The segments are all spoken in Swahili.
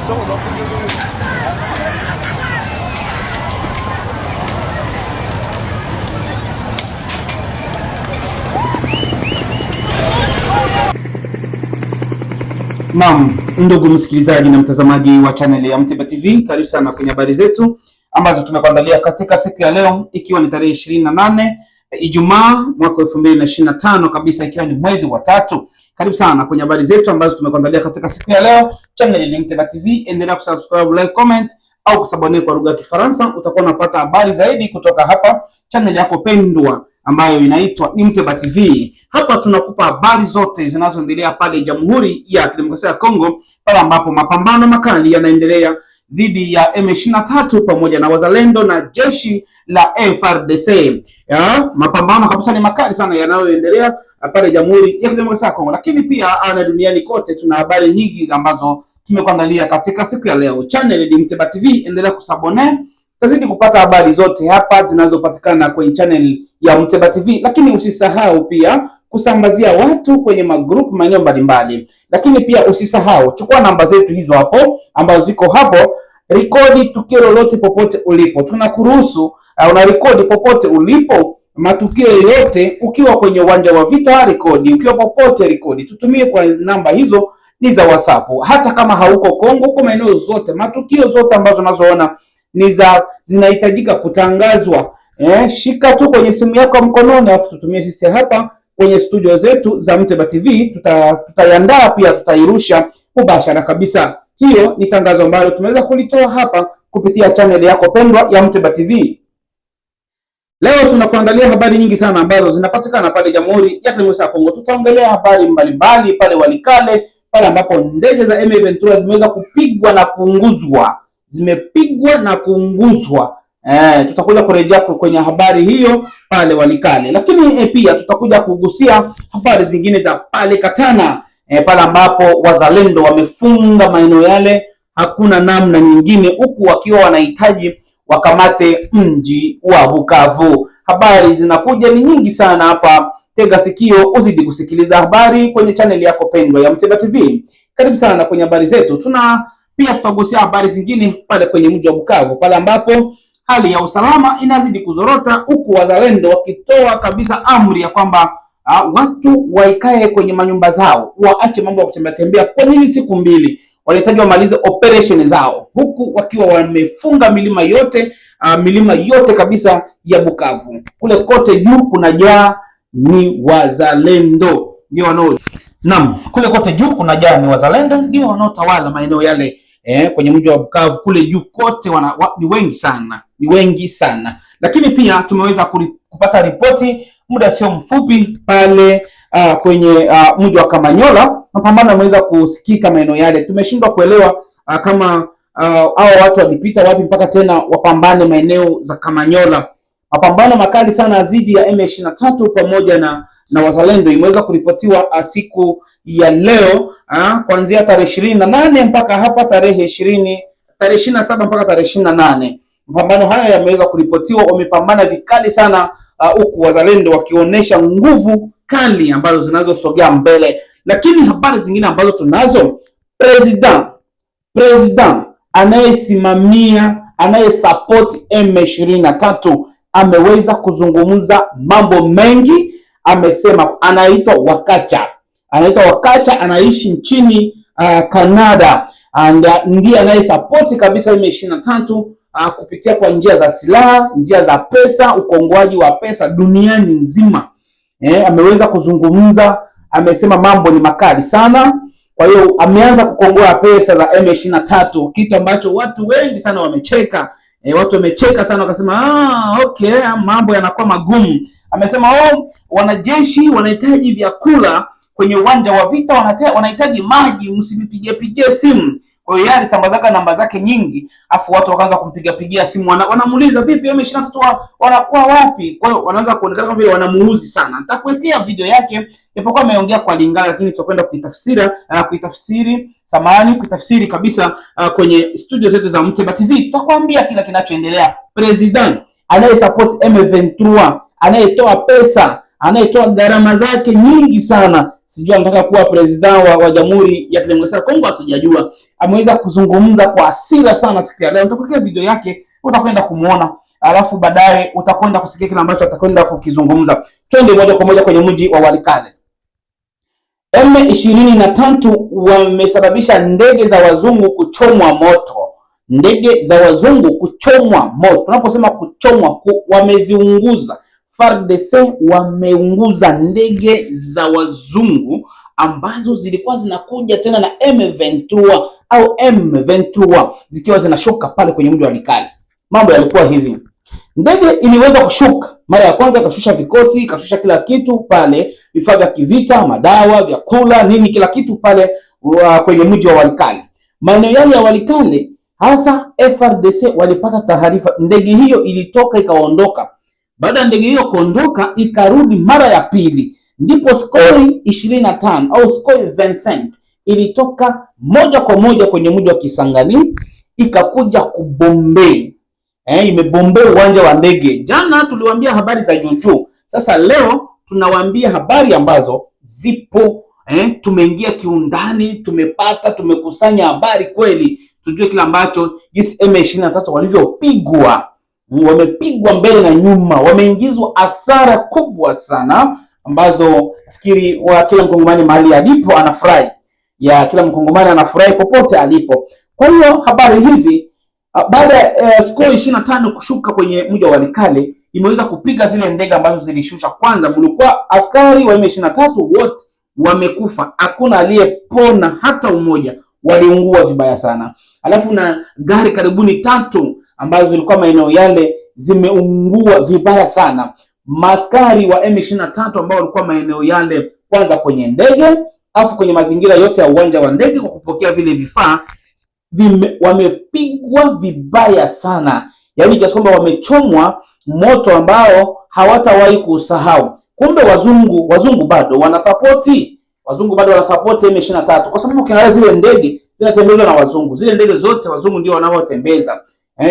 Naam, ndugu msikilizaji na mtazamaji wa channel ya Mteba TV, karibu sana kwenye habari zetu ambazo tumekuandalia katika siku ya leo, ikiwa ni tarehe 28 Ijumaa mwaka 2025 kabisa, ikiwa ni mwezi wa 3. Karibu sana kwenye habari zetu ambazo tumekuandalia katika siku ya leo. Channel ya Mteba TV, endelea kusubscribe, like, comment au kusabone kwa lugha ya Kifaransa. Utakuwa unapata habari zaidi kutoka hapa channel yako pendwa ambayo inaitwa ni Mteba TV. Hapa tunakupa habari zote zinazoendelea pale Jamhuri ya Kidemokrasia ya Kongo, pale ambapo mapambano makali yanaendelea dhidi ya M23 pamoja na wazalendo na jeshi la FARDC. Mapambano kabisa ni makali sana yanayoendelea pale Jamhuri ya Kidemokrasia ya Kongo, lakini pia na duniani kote tuna habari nyingi ambazo tumekuandalia katika siku ya leo. Channel ya Mteba TV, endelea kusabone tazidi kupata habari zote hapa zinazopatikana kwenye channel ya Mteba TV, lakini usisahau pia kusambazia watu kwenye magroup maeneo mbalimbali. Lakini pia usisahau chukua namba zetu hizo hapo ambazo ziko hapo, rekodi tukio lolote popote ulipo. Tunakuruhusu una rekodi popote ulipo, matukio yote. Ukiwa kwenye uwanja wa vita rekodi, ukiwa popote rekodi. Tutumie kwa namba hizo, ni za WhatsApp. Hata kama hauko Kongo, kwa maeneo zote, matukio zote ambazo unazoona zinahitajika kutangazwa, shika tu kwenye simu yako ya mkononi, afu tutumie sisi hapa kwenye studio zetu za Mteba TV. Tutaiandaa pia tutairusha mubashara kabisa. Hiyo ni tangazo ambalo tumeweza kulitoa hapa kupitia channel yako pendwa ya Mteba TV. Leo tunakuandalia habari nyingi sana ambazo zinapatikana pale Jamhuri ya Kidemokrasia ya Kongo. Tutaongelea habari mbalimbali pale Walikale, pale ambapo ndege za M23 zimeweza kupigwa na kuunguzwa. Tutakuja kurejea kwenye habari hiyo pale Walikale, lakini pia tutakuja kugusia habari zingine za pale Katana, pale ambapo wazalendo wamefunga maeneo yale, hakuna namna nyingine, huku wakiwa wanahitaji wakamate mji wa Bukavu. Habari zinakuja ni nyingi sana hapa, tega sikio uzidi kusikiliza habari kwenye channel yako pendwa ya Mteba TV. Karibu sana kwenye habari zetu. Pia tutagusia habari zingine pale kwenye mji wa Bukavu, pale ambapo hali ya usalama inazidi kuzorota, huku wazalendo wakitoa kabisa amri ya kwamba watu waikae kwenye manyumba zao, waache mambo ya kutembea tembea kwa hizi siku mbili. Wanahitaji wamalize operation zao, huku wakiwa wamefunga milima yote kabisa ya Bukavu. Kule kote juu kunajaa ni wazalendo ndio wanao. Naam, kule kote juu kunajaa ni wazalendo ndio wanaotawala maeneo yale. Kwenye mji wa Bukavu kule juu kote ni wengi sana. Lakini pia tumeweza kupata ripoti muda sio mfupi pale kwenye mji wa Kamanyola. Mapambano yameweza kusikika maeneo yale. Tumeshindwa kuelewa kama hao watu walipita wapi mpaka tena wapambane maeneo za Kamanyola. Mapambano makali sana dhidi ya M23 pamoja na wazalendo imeweza kuripotiwa siku ya leo, kuanzia tarehe 28 mpaka hapa tarehe 27 mpaka tarehe 28. Mapambano haya yameweza kuripotiwa, wamepambana vikali sana, huku wazalendo wakionyesha nguvu kali ambazo zinazosogea mbele. Lakini habari zingine ambazo tunazo, president anayesupport M23 ameweza kuzungumza mambo mengi. Amesema anaitwa Wakacha, anaishi nchini Canada, ndiye anayesupport kabisa M23 kupitia kwa njia za silaha, njia za pesa, ukongwaji wa pesa duniani nzima. Ameweza kuzungumza, amesema mambo ni makali sana. Kwa hiyo ameanza kukongoa pesa za M23, kitu ambacho watu wengi sana wamecheka. Watu wamecheka sana, wakasema okay, mambo yanakuwa magumu. Amesema wanajeshi wanahitaji vyakula kwenye uwanja wa vita, wanahitaji maji, msinipigie simu. Kwa hiyo yeye alisambaza namba zake nyingi, afu watu wakaanza kumpigia simu, wanamuuliza vipi M23 wanakuwa wapi? Kwa hiyo wanaanza kuonekana kama vile wanamuuzi sana. Nitakuwekea video yake japokuwa ameongea kwa Lingala, lakini tutakwenda kuitafsiri kabisa kwenye studio zetu za Mteba TV. Tutakwambia kila kinachoendelea. President anayesupport M23, anayetoa pesa, anayetoa gharama zake nyingi sana. Sijui anataka kuwa president wa Jamhuri ya Kidemokrasia ya Kongo, hatujajua. ameweza kuzungumza kwa hasira sana siku ya leo. Nitakuwekea video yake, utakwenda kumuona, alafu baadaye utakwenda kusikia kile ambacho atakwenda kukizungumza. Twende moja kwa moja kwenye mji wa Walikale. M23 wamesababisha ndege za wazungu kuchomwa moto. Ndege za wazungu kuchomwa moto. Tunaposema kuchomwa, wameziunguza. FARDC wameunguza ndege za wazungu ambazo zilikuwa zinakuja tena na M23 au M23 zikiwa zinashuka pale kwenye mji wa Walikale. Mambo yalikuwa hivi. Ndege iliweza kushuka mara ya kwanza, ikashusha vikosi, ikashusha kila kitu pale, vifaa vya kivita, madawa, vyakula, nini, kila kitu pale kwenye mji wa Walikale. Maeneo yale ya Walikale hasa FARDC walipata taarifa, ndege hiyo ilitoka ikaondoka. Baada ya ndege hiyo kuondoka, ikarudi mara ya pili, ndipo Sukhoi 25 au Sukhoi 25 ilitoka moja kwa moja kwenye mji wa Kisangani, ikakuja kubombe. Imebombea uwanja wa ndege. Jana tuliwaambia habari za juujuu. Sasa leo tunawaambia habari ambazo zipo. Tumeingia kiundani, tumekusanya habari kweli, tujue kile ambacho jinsi M23 walivyopigwa. Wamepigwa mbele na nyuma, wameingizwa hasara kubwa sana ambazo nafikiri kila mkongomani mahali alipo anafurahi. Kila mkongomani anafurahi popote alipo. Kwa hiyo habari hizi baada ya Sukhoi 25 kushuka kwenye mji wa Walikale, imeweza kupiga zile ndege ambazo zilishusha. Kwanza mlikuwa askari wa M23 wote wamekufa, hakuna aliyepona hata umoja, waliungua vibaya sana. Alafu na gari karibuni 3 ambazo zilikuwa maeneo yale zimeungua vibaya sana. Maskari wa M23 ambao walikuwa maeneo yale, kwanza kwenye ndege, afu kwenye mazingira yote ya uwanja wa ndege kwa kupokea vile vifaa, wamepigwa vibaya sana. Yaani kiasi kwamba wamechomwa moto ambao hawatawahi kusahau. Kumbe wazungu bado wanasapoti M23, kwa sababu ukiangalia zile ndege zinatembezwa na wazungu. Zile ndege zote wazungu ndio wanaotembeza.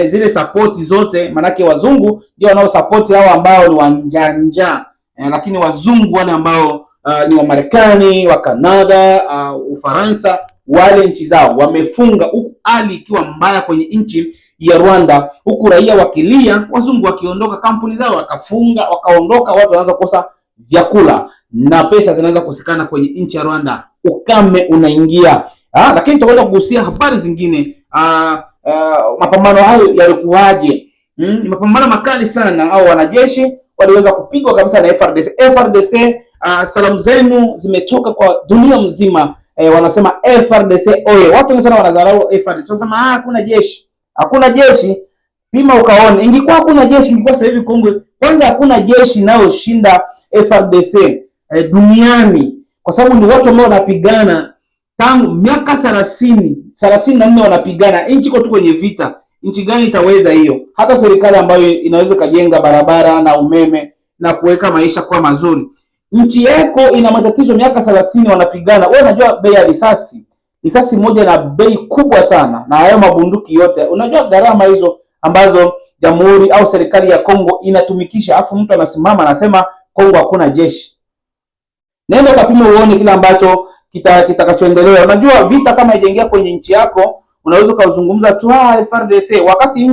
Zile sapoti zote, manake wazungu ndio wanaosapoti hao ambao ni wanjanja. Lakini wazungu wale ambao ni wa Marekani, wa Canada, Ufaransa, wale nchi zao wamefunga, huku hali ikiwa mbaya kwenye nchi ya Rwanda, huku raia wakilia, wazungu wakiondoka, kampuni zao wakafunga, wakaondoka, watu wanaanza kukosa vyakula na pesa zinaanza kukosekana kwenye nchi ya Rwanda, ukame unaingia. Lakini tutakwenda kugusia habari zingine. Mapambano hayo yalikuwaje? Ni mapambano makali sana, au wanajeshi waliweza kupigwa kabisa na FARDC. Salamu zenu zimetoka kwa dunia mzima. Wanasema FARDC oye. Watu wengi sana wanadharau FARDC. Wanasema hakuna jeshi. Pima ukaone. Ingekuwa hakuna jeshi, ingekuwa sasa hivi Kongo. Kwanza hakuna jeshi inayoshinda FARDC duniani, kwa sababu ni watu ambao wanapigana tangu miaka 34 wanapigana. Nchi iko tu kwenye vita. Nchi gani itaweza hiyo? Hata serikali ambayo inaweza kajenga barabara na umeme na kuweka maisha kwa mazuri, nchi yako ina matatizo, miaka 30 wanapigana. Wewe unajua bei ya risasi moja na bei kubwa sana, na hayo mabunduki yote, unajua gharama hizo ambazo jamhuri au serikali ya Kongo inatumikisha, afu mtu anasimama anasema Kongo hakuna jeshi. Nenda kapime uone kile ambacho kitakachoendelea. Unajua vita kama ijaingia kwenye nchi yako, unaweza kuzungumza tu FARDC, wakati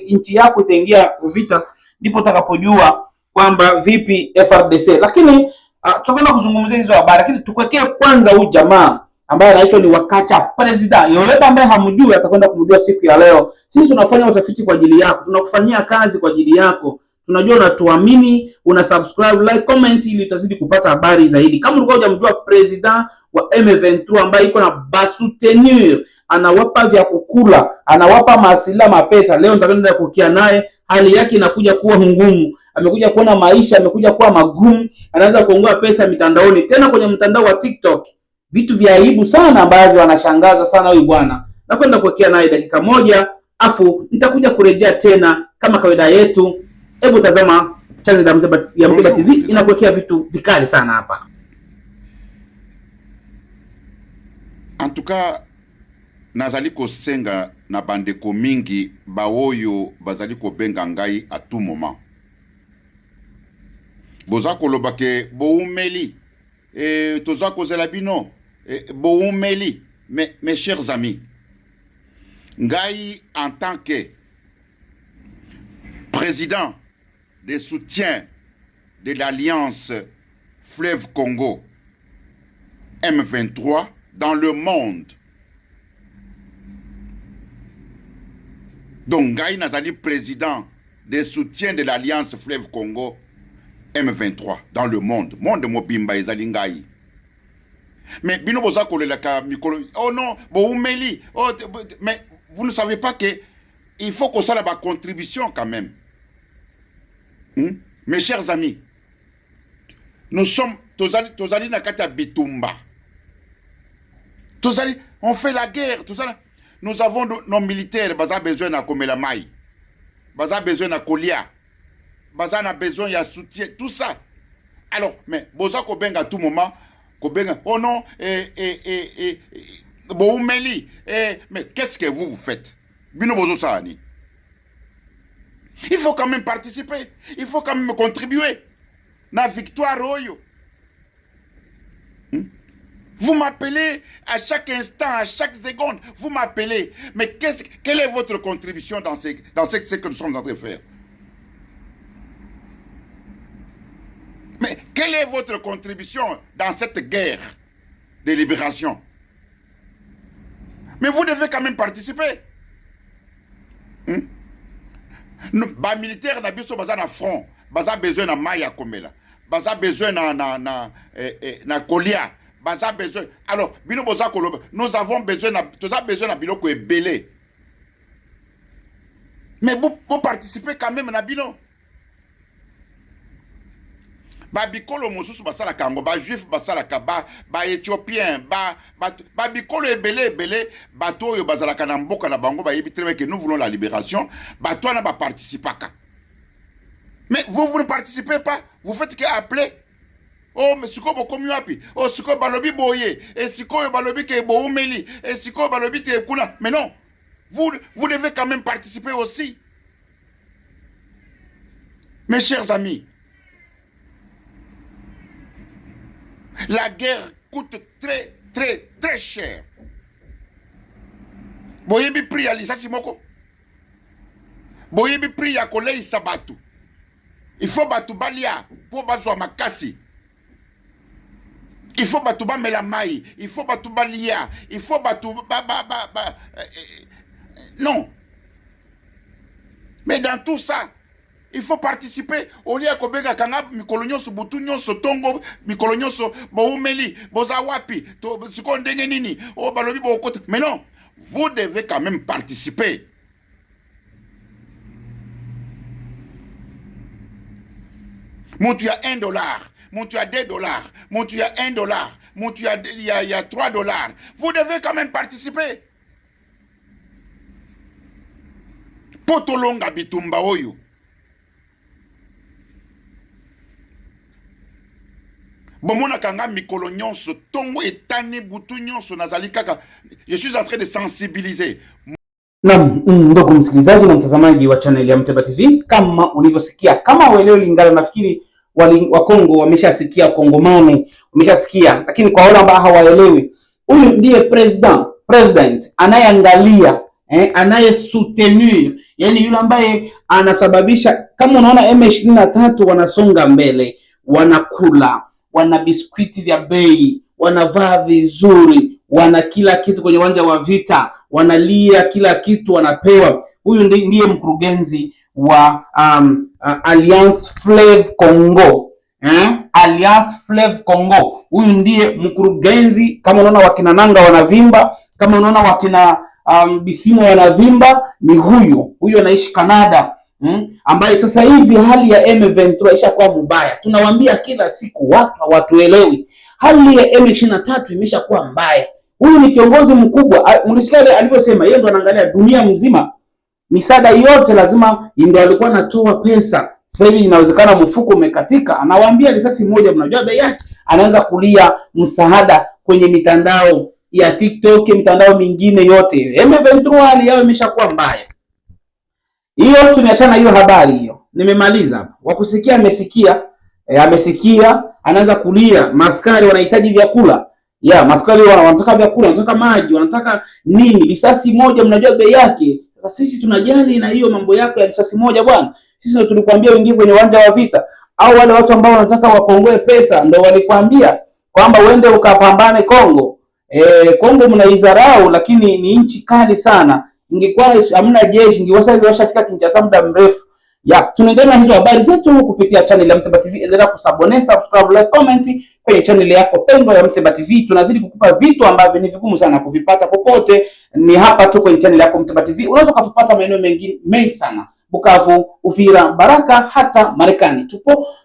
nchi yako itaingia vita, ndipo utakapojua kwamba vipi FARDC. Lakini tutakwenda kuzungumzia hizo habari, lakini tukwekee kwanza huyu jamaa ambaye anaitwa ni Wakacha President. Yoyote ambaye hamjui atakwenda kumjua siku ya leo. Sisi tunafanya utafiti kwa ajili yako, tunakufanyia kazi kwa ajili yako. Tunajua unatuamini, una subscribe, like, comment ili utazidi kupata habari zaidi. Kama ulikuwa hujamjua President wa M23 ambaye iko na basoutenir, anawapa vya kukula, anawapa masila mapesa, leo nitakwenda kukia naye, hali yake inakuja kuwa ngumu. Amekuja kuona maisha amekuja kuwa magumu, anaanza kuongoa pesa mitandaoni, tena kwenye mtandao wa TikTok. Vitu vya aibu sana ambavyo anashangaza sana huyu bwana. Nakwenda kuwekea naye dakika moja, afu nitakuja kurejea tena kama kawaida yetu. Hebu tazama channel ya Muteba TV, inakuwekea vitu vikali sana hapa. En tout cas, nazali kosenga na bandeko mingi baoyo bazali kobenga ngai à tout moment. Boza kolobake boumeli toza kozela bino boumeli. Mes chers amis, Ngai, en tant que président de soutien de l'Alliance Fleuve Congo M23 dans le monde. Donc, Ngai Nazali, président de soutien de l'Alliance Fleuve Congo M23 dans le monde. Monde mobimba ezali Ngai. Mais bino boza kolelaka mikolo. Oh non, bo umeli. Oh, mais vous ne savez pas que il faut qu'on soit la contribution quand même. Mes chers amis, nous sommes Tozali Nakata Bitumba. Tozali, on fait la guerre. Nous avons nos militaires, baza besoin de Komela Mai, baza besoin de Kolia, baza na besoin de soutien, tout ça. Alors, mais boza kobenga à tout moment, kobenga, oh non, Boumeli, mais qu'est-ce que vous faites? Bino bozo saani. Il faut quand même participer, il faut quand même contribuer. Na victoire oyo. Vous m'appelez à chaque instant, à chaque seconde, vous m'appelez. Mais quelle est votre contribution dans ce que nous sommes en train de faire? Mais quelle est votre contribution dans cette guerre de libération? Mais vous devez quand même participer. Ba militaire na biso baza na front, baza besoin na maya komela, baza besoin na kolia, baza besoin. Alors, bino boza koloba, nous avons besoin na biloko ebele. Mais vous participez quand même na bino. Ba bikolo mosusu basala kango, ba juif basala ka, ba éthiopien, ba bikolo ebele, bato oyo bazala kana mboka na bango ba yebi très bien que nous voulons la libération, bato na ba participaka. Mais vous ne participez pas, vous faites que appeler. Oh, mais siko bokomi wapi? Oh, siko balobi boye, et siko balobi ke boumeli, et siko balobi te kuna. Mais non, vous devez quand même participer aussi. Mes chers amis, la guerre coûte très, très, très cher. Boyebi pri ya lisasi moko. Boyebi pri ya kolei sabatu. Il faut batu balia pour bazwa makasi. Il faut batu ba melamai. Il faut batu balia. Il faut batu non. Mais dans tout ça, il faut participer. Au lieu de bega kanga mikolonyo so butunyo so tongo mikolonyo so boumeli bozawapi to siko ndenge nini o balobi bokota. Mais non, vous devez quand même participer. Mon tu as $1, mon tu as $2, mon tu as $1, mon tu as il y a $3. Vous devez quand même participer. Potolonga bitumba oyo. Bomona kanga mikolo nyonso tongo etani butu nyonso nazali kaka. Je suis en train de sensibiliser. Naam, ndugu msikilizaji na mtazamaji wa channel ya Mteba TV, kama ulivyosikia, kama uelewa Lingala, nafikiri wa Kongo wameshasikia, Kongomani wameshasikia, lakini kwa wale ambao hawaelewi, huyu ndiye president anayeangalia, anayesoutenir, yani yule ambaye anasababisha. Kama unaona M23 wanasonga mbele, wanakula, wana biskuiti vya bei, wanavaa vizuri, wana kila kitu kwenye uwanja wa vita, wanalia kila kitu wanapewa. Huyu ndiye mkurugenzi wa Alliance Fleuve Congo. Alliance Fleuve Congo. Huyu ndiye mkurugenzi. Kama unaona wakina Nanga wanavimba, kama unaona wakina Bisimo wanavimba, ni huyu anaishi Canada. Ambaye sasa hivi hali ya M23 ishakuwa mbaya. Tunawaambia kila siku, watu hawatuelewi. Hali ya M23 imeshakuwa mbaya. Huyu ni kiongozi mkubwa. Mlisikia alivyosema, yeye ndo anaangalia dunia mzima. Misaada yote lazima ndio alikuwa anatoa pesa. Sasa hivi inawezekana mfuko umekatika, anawaambia risasi moja mnajua bei yake, anaanza kulia msaada kwenye mitandao ya TikTok, mitandao mingine yote. M23 hali yao imeshakuwa mbaya. Hiyo tumeachana hiyo habari hiyo. Nimemaliza hapa. Wakusikia amesikia, amesikia, anaanza kulia, maskari wanahitaji vyakula. Ya, maskari wanataka vyakula, wanataka maji, wanataka nini? Risasi moja mnajua bei yake. Sasa sisi tunajali na hiyo mambo yako ya risasi moja bwana. Sisi ndio tulikwambia uingie kwenye uwanja wa vita. Au wale watu ambao wanataka wakongoe pesa ndio walikwambia kwamba uende ukapambane Kongo. Kongo mnaidharau, lakini ni nchi kali sana. Ingekuwa hamna jeshi, ingekuwa sasa washafika Kinshasa muda mrefu. Ya, tunaendelea na hizo habari zetu kupitia channel ya Mteba TV. Endelea kusubscribe, subscribe, like, comment kwenye channel yako pendwa ya Mteba TV. Tunazidi kukupa vitu ambavyo ni vigumu sana kuvipata popote, ni hapa tu kwenye channel yako Mteba TV. Unaweza kutupata maeneo mengi sana. Bukavu, Uvira, Baraka, hata Marekani.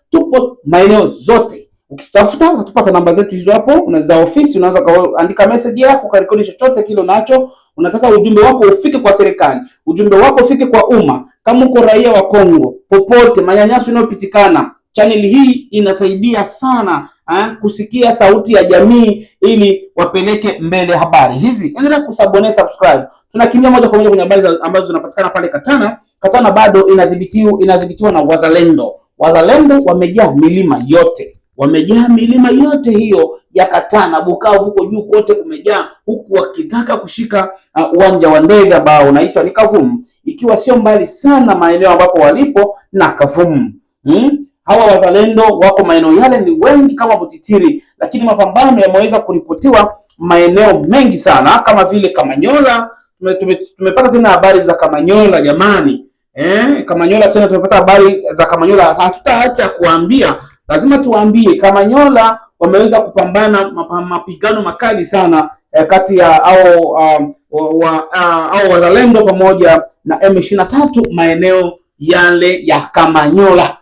Tupo maeneo zote. Ukitafuta utapata namba zetu hizo hapo, unaweza ofisi, unaweza kuandika message yako, ukarekodi chochote kile unacho. Unataka ujumbe wako ufike kwa serikali, ujumbe wako ufike kwa umma. Kama uko raia wa Kongo, popote manyanyaso yanayopitikana, channel hii inasaidia sana kusikia sauti ya jamii ili wapeleke mbele habari hizi. Endelea kusubscribe, subscribe. Tunakimbia moja kwa moja kwenye habari ambazo zinapatikana pale Katana. Katana bado inadhibitiwa na wazalendo. Wazalendo wamejaa milima yote. Wamejaa milima yote hiyo ya Katana, Bukavu huko juu kote kumejaa, huku wakitaka kushika uwanja wa ndege ambao unaitwa ni Kavumu, ikiwa sio mbali sana maeneo ambapo walipo na Kavumu. Hawa wazalendo wako maeneo yale ni wengi kama Butitiri, lakini mapambano yameweza kuripotiwa maeneo mengi sana kama vile Kamanyola. Tumepata tena habari za Kamanyola jamani. Kamanyola tena tumepata habari za Kamanyola, hatutaacha kuambia. Lazima tuambie Kamanyola wameweza kupambana mapigano makali sana kati ya wazalendo pamoja na M23 maeneo yale ya Kamanyola.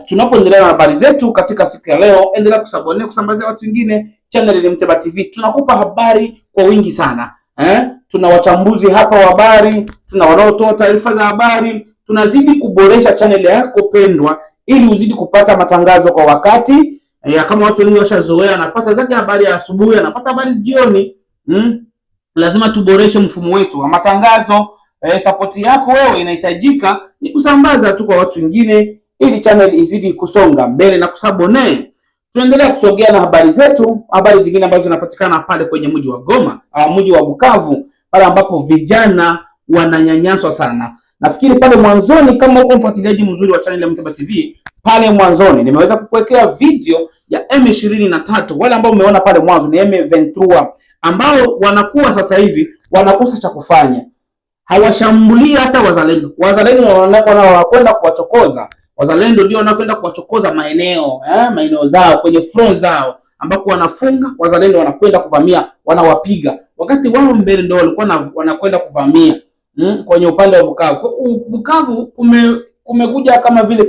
Tunapoendelea na habari zetu katika siku ya leo, endelea kusambazia watu wengine. Channel ya Mteba TV tunakupa habari kwa wingi sana. Tuna wachambuzi hapa wa habari, tuna wanaotoa taarifa za habari. Tunazidi kuboresha channel yako pendwa ili uzidi kupata matangazo kwa wakati. Kama watu wengi washazoea anapata zake habari ya asubuhi, anapata habari jioni. Lazima tuboreshe mfumo wetu wa matangazo. Support yako wewe inahitajika, ni kusambaza tu kwa watu wengine ili channel izidi kusonga mbele na kusabone. Tunaendelea kusogea na habari zetu, habari zingine ambazo zinapatikana pale kwenye mji wa Goma, mji wa Bukavu, pale ambapo vijana wananyanyaswa sana. Nafikiri pale mwanzoni, kama uko mfuatiliaji mzuri wa channel ya Mteba TV, pale mwanzoni nimeweza kukuwekea video ya M23. Wale ambao umeona pale mwanzo ni M23 ambao wanakuwa sasa hivi wanakosa cha kufanya. Hawashambulii hata wazalendo. Wazalendo wanakwenda kuwachokoza. Wazalendo ndio wanakwenda kuwachokoza maeneo zao, kwenye front zao ambapo wanafunga. Wazalendo wanakwenda kuvamia, wanawapiga. Wakati wao mbele ndio walikuwa wanakwenda kuvamia kwenye upande wa Bukavu. Bukavu kumekuja kama vile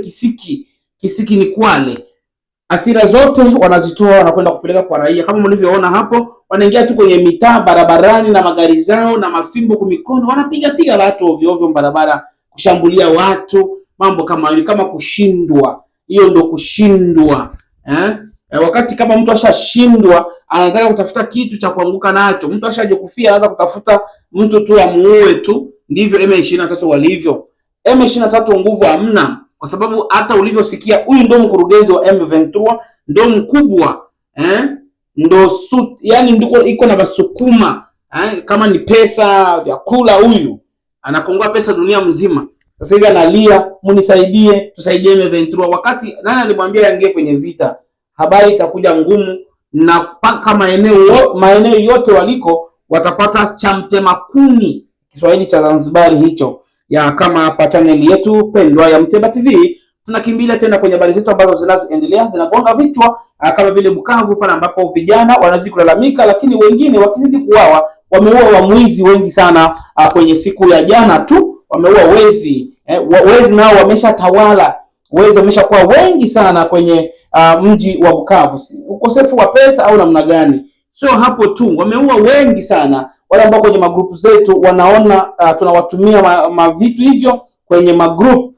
kisiki ni Kwale. Hasira zote wanazitoa, wanakwenda kupeleka kwa raia. Kama mlivyoona hapo, wanaingia tu kwenye mitaa, barabarani na magari zao na mafimbo kumikono, wanapiga watu ovyo ovyo barabara, kushambulia watu, mambo kama kushindwa. Hiyo ndio kushindwa. Wakati kama mtu ashashindwa, anataka kutafuta kitu cha kuanguka nacho. Mtu ashajikufia, anaanza kutafuta mtu tu amuue tu. Ndivyo M23 walivyo. M23 nguvu hamna, kwa sababu hata ulivyosikia huyu ndio mkurugenzi wa M23, ndio mkubwa, yani ndiko iko na basukuma, kama ni pesa, vyakula, huyu anakongoa pesa dunia mzima. Sasa hivi analia, munisaidie, tusaidie M23. Wakati nani alimwambia yaingie kwenye vita? Habari itakuja ngumu, na paka maeneo yote waliko watapata chamtema kuni, Kiswahili cha Zanzibar hicho. Kama hapa channel yetu pendwa ya Mteba TV, tunakimbilia tena kwenye habari zetu ambazo zinazoendelea zinagonga vichwa, kama vile Bukavu pale ambapo vijana wanazidi kulalamika, lakini wengine wakizidi kuuawa. Wameua wamwizi wengi sana kwenye siku ya jana tu, wameua wezi. Wezi nao wameshatawala, wezi wameshakuwa wengi sana kwenye mji wa Bukavu. Ukosefu wa pesa au namna gani? Sio hapo tu, wameua wengi sana. Wale ambao kwenye magrupu zetu wanaona tunawatumia vitu hivyo kwenye magrupu,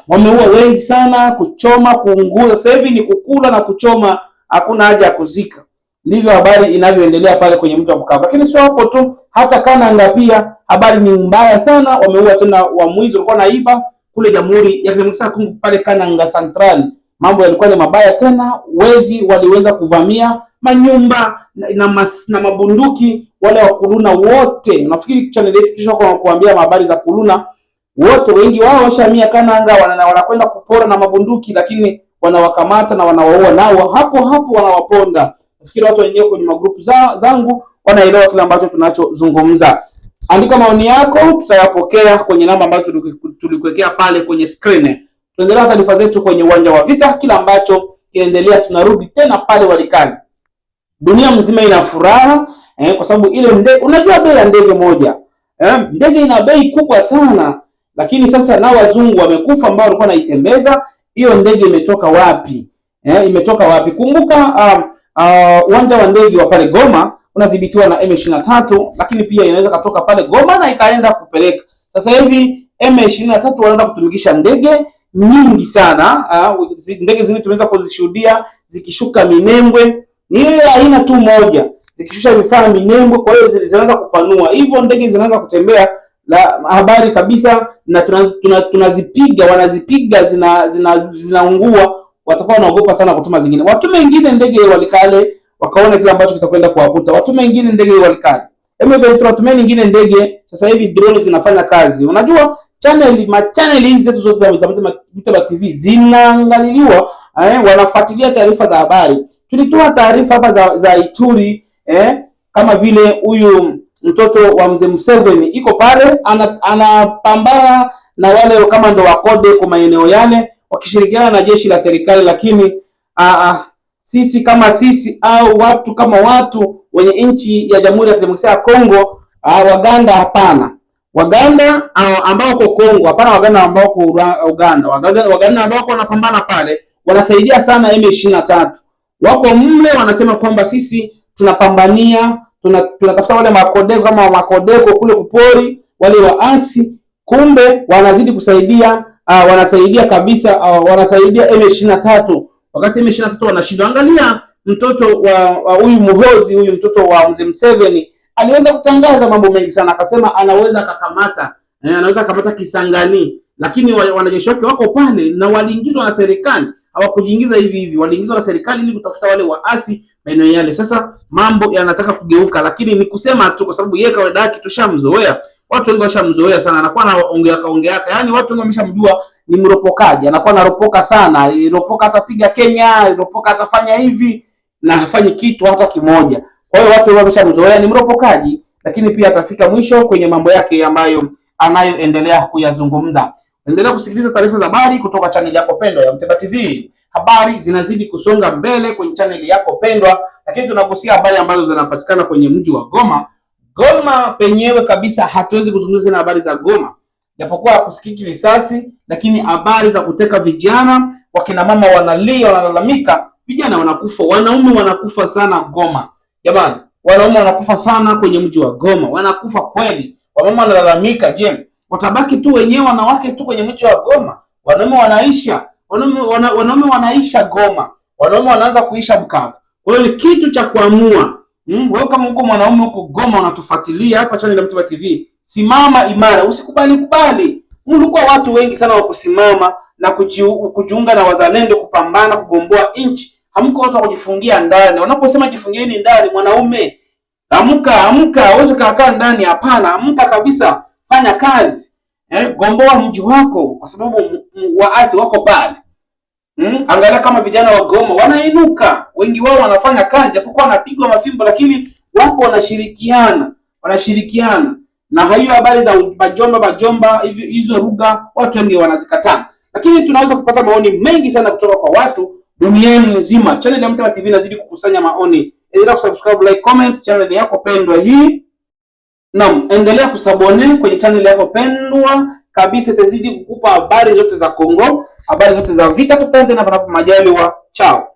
wameua wengi sana, kuchoma, kuunguza. Sasa hivi ni kukula na kuchoma, hakuna haja ya kuzika. Ndivyo habari inavyoendelea pale kwenye mji wa Bukavu. Lakini sio hapo tu, hata Kananga pia habari ni mbaya sana. Wameua tena wamwizi walikuwa naiba kule Jamhuri ya Kidemokrasia ya Kongo pale Kananga Central. Mambo yalikuwa ni mabaya tena, wezi waliweza kuvamia manyumba na mabunduki. Wale wa kuluna wote, nafikiri channel yetu kisha kwa kuambia habari za kuluna wote, wengi wao washamia Kananga, wanakwenda kupora na mabunduki, lakini wanawakamata na wanawaua, nao hapo hapo wanawaponda. Nafikiri watu wenyewe kwenye magrupu zangu wanaelewa kile ambacho tunachozungumza. Andika maoni yako, tutayapokea kwenye namba ambazo tulikuwekea pale kwenye screen. Tuendelea taarifa zetu kwenye uwanja wa vita, kila ambacho kinaendelea tunarudi tena pale Walikale. Dunia mzima ina furaha kwa sababu ile ndege, unajua bei ya ndege moja ndege ina bei kubwa sana, lakini sasa na wazungu wamekufa ambao walikuwa naitembeza hiyo ndege. Imetoka wapi? Imetoka wapi? Kumbuka uwanja wa ndege wa pale Goma unadhibitiwa na M23, lakini pia inaweza katoka pale Goma na ikaenda kupeleka. Sasa hivi M23 wanaanza kutumikisha ndege nyingi sana. Ndege zingine tumeweza kuzishuhudia zikishuka Minembwe, ni ile aina tu moja, zikishusha vifaa Minembwe. Kwa hiyo zinaanza kupanua hivyo, ndege zinaanza kutembea la habari kabisa, na tunazipiga, wanazipiga, zinaungua. Watakuwa wanaogopa sana kutuma zingine, watume wengine ndege Walikale wakaona kile ambacho kitakwenda kuwakuta. Watume wengine ndege Walikale, watume nyingine ndege. Sasa hivi drone zinafanya kazi. Unajua channel hizi zetu zote za Mteba TV zinaangaliliwa, wanafuatilia taarifa za habari. Tulitoa taarifa hapa za Ituri, kama vile huyu mtoto wa mzee Museveni iko pale anapambana na wale kama ndo wakode kwa maeneo yale, wakishirikiana na jeshi la serikali. Lakini sisi kama sisi au watu kama watu wenye nchi ya Jamhuri ya Kidemokrasia ya Kongo, Waganda hapana. Waganda ambao wako Kongo hapana, Waganda ambao wako Uganda, Waganda ambao wako wanapambana pale wanasaidia sana M23. Wako mle wanasema kwamba sisi tunapambania, tunatafuta wale makodeko kama makodeko kule kupori, wale waasi, kumbe wanazidi kusaidia, wanasaidia kabisa, wanasaidia M23 wakati M23 wanashindwa. Angalia mtoto wa huyu Muhozi, huyu mtoto wa mzee Museveni aliweza kutangaza mambo mengi sana, akasema anaweza kukamata, anaweza kukamata Kisangani, lakini wanajeshi wake wako pale na waliingizwa na serikali. Hawakujiingiza hivi hivi, waliingizwa na serikali ili kutafuta wale waasi maeneo yale. Sasa mambo yanataka kugeuka, lakini ni kusema tu, kwa sababu yeye kawaida yake tushamzoea. Watu wengi washamzoea sana, anakuwa anaongea, yaani watu wengi wameshamjua ni mropokaji, anakuwa anaropoka sana, ropoka atapiga Kenya, ropoka atafanya hivi na hafanyi kitu hata kimoja. Kwa hiyo watu wengi wameshamzoea ni mropokaji, lakini pia atafika mwisho kwenye mambo yake ambayo anayoendelea kuyazungumza. Endelea kusikiliza taarifa za habari kutoka channel yako pendwa ya Mteba TV. Habari zinazidi kusonga mbele kwenye channel yako pendwa, lakini tunagusia habari ambazo zinapatikana kwenye mji wa Goma. Goma penyewe kabisa hatuwezi kuzungumzia na habari za Goma, japokuwa kusikiki risasi, lakini habari za kuteka vijana, wakina mama wanalia, wanalalamika, vijana wanakufa, wanaume wanakufa sana Goma. Jamani, wanaume wanakufa sana kwenye mji wa Goma, wanakufa kweli. Wamama wanalalamika, je, watabaki tu wenyewe wanawake tu kwenye mji wa Goma? Wanaume wanaisha, wanaume wanaisha Goma, wanaume wanaanza kuisha Bukavu. Kwa hiyo ni kitu cha kuamua. Wewe kama uko mwanaume huko Goma unatufuatilia hapa channel ya Mteba TV, simama imara, usikubali. Mlikuwa watu wengi sana wa kusimama na kujiunga na wazalendo kupambana kugomboa nchi. Hamko watu wa kujifungia ndani. Wanaposema jifungieni ndani, mwanaume amka, uweze kukaa ndani, hapana, amka kabisa, fanya kazi. Gomboa mji wako kwa sababu waasi wako pale. Angalia kama vijana wa Goma wanainuka, wengi wao wanafanya kazi, japokuwa wanapigwa mafimbo, lakini wako wanashirikiana. Na hiyo habari za bajomba hizo lugha watu wengi wanazikataa, lakini tunaweza kupata maoni mengi sana kutoka kwa watu duniani nzima. Channel ya Mteba TV inazidi kukusanya maoni. Endelea kusubscribe, like, comment channel yako pendwa hii. Naam, endelea kusabone kwenye channel yako pendwa kabisa, itazidi kukupa habari zote za Kongo, habari zote za vita. Tutane tena panapo majaliwa. Chao.